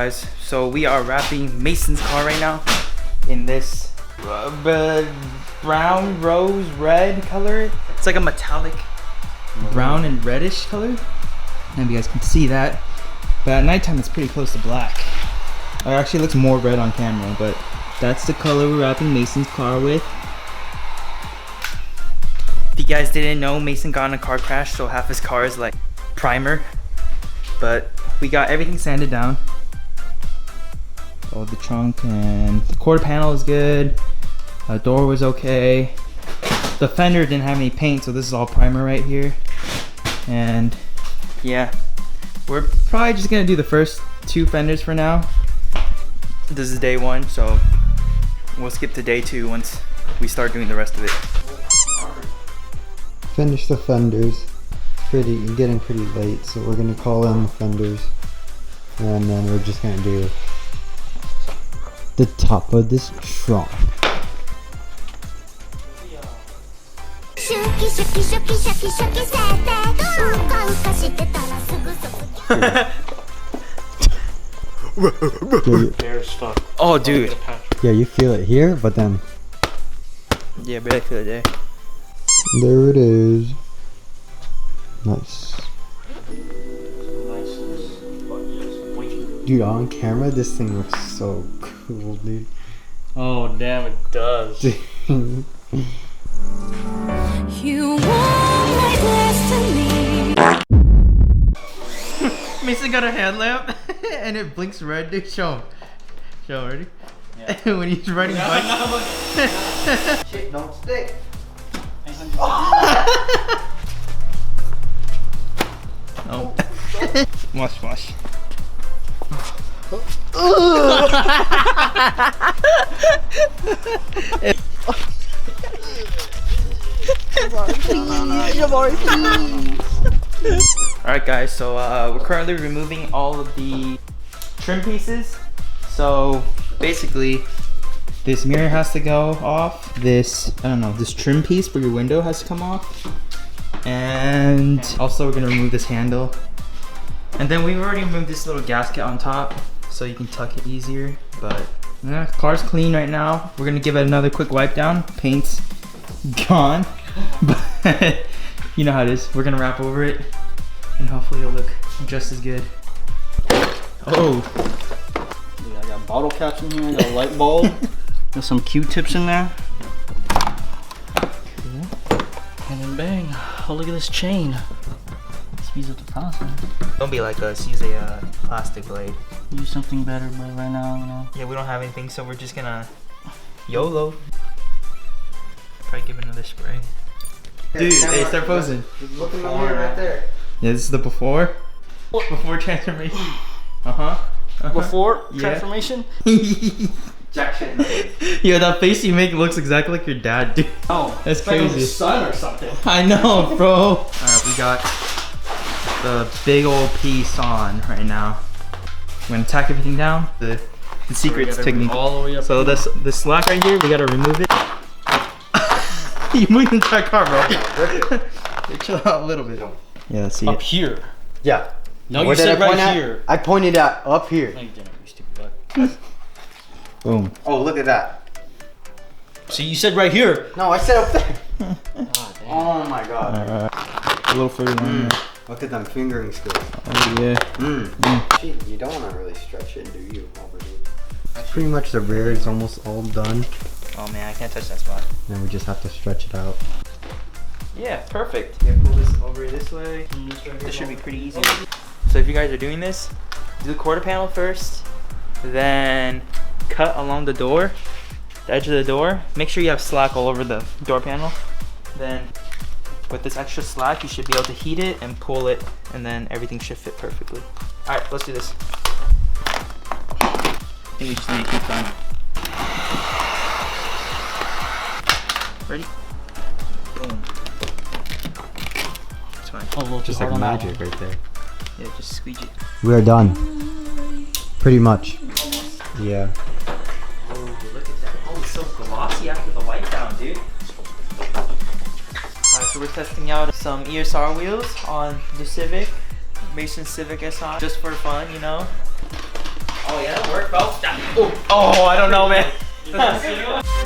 guys, so we are wrapping Mason's car right now in this brown, rose, red color. It's like a metallic brown and reddish color. I don't know if you guys can see that, but at nighttime it's pretty close to black. It actually looks more red on camera, but that's the color we're wrapping Mason's car with. If you guys didn't know, Mason got in a car crash, so half his car is like primer. But we got everything sanded down. Oh, the trunk and the quarter panel is good. The door was okay. The fender didn't have any paint, so this is all primer right here. And yeah, we're probably just gonna do the first 2 fenders for now. This is day 1, so we'll skip to day 2 once we start doing the rest of it. Finish the fenders. It's getting pretty late, so we're gonna call in the fenders, and then we're just gonna do the top of this trunk. Oh, dude. Yeah, you feel it here, but then Yeah, but I feel it there. there it is. Nice. Dude, on camera, this thing looks so cool, dude. Oh, damn, it does. You want my destiny. Mason got a headlamp and it blinks red, dude. Show him. Show him, ready? Yeah. When he's riding bike. Shit don't stick. Oh. Wash, wash. Alright guys, so we're currently removing all of the trim pieces. So basically this mirror has to go off. This, I don't know, this trim piece for your window has to come off. And also we're gonna remove this handle. And then we've already removed this little gasket on top so you can tuck it easier. But yeah, car's clean right now. We're gonna give it another quick wipe down. Paint's gone, but you know how it is. We're gonna wrap over it and hopefully it'll look just as good. Oh. Yeah, I got bottle caps in here, I got a light bulb. There's some Q-tips in there. And then bang. Oh, look at this chain. Speeds up the process. Don't be like us, use a plastic blade. Use something better, but right now, you know. Yeah, we don't have anything, so we're just gonna YOLO. Probably give it another spray. Dude, hey, start posing. Look at the mirror right there. Yeah, this is the before. Before transformation. Before transformation? Jack shit. Yeah, that face you make looks exactly like your dad, dude. Oh, that's it's like crazy. his son or something. I know, bro. Alright, we got the big old piece on right now. We're gonna tack everything down. The secret's technique. All the way up. So this slack right here, we gotta remove it. You moved the entire car, bro. Chill out a little bit. Yeah, let's see Up it. here. Yeah. No, Where you did said I point right at? here. I pointed at up here. No, you didn't, you stupid butt. Boom. Oh, look at that. See, you said right here. No, I said up there. Oh, damn. Oh my god. Alright. A little further down there. Look at them fingering skills. Oh yeah. Gee, you don't want to really stretch it, do you, Albert? Pretty much the rear is almost all done. Oh man, I can't touch that spot. Then we just have to stretch it out. Yeah, perfect. Yeah, pull this over this way. This should be pretty easy. So if you guys are doing this, do the quarter panel first, then cut along the door, the edge of the door. Make sure you have slack all over the door panel. Then with this extra slack, you should be able to heat it and pull it, and then everything should fit perfectly. All right, let's do this. I think we just need to keep going. Ready? Boom. It's fine. Oh, a little Just too like hard on that magic one. right there. Yeah, just squeeze it. We are done. Pretty much. Yeah. Oh, look at that. Oh, it's so glossy after the wipe down, dude. Alright, so we're testing out some ESR wheels on the Civic. Mason Civic SI. Just for fun, you know. Oh yeah, work, bro. Oh, I don't know, man.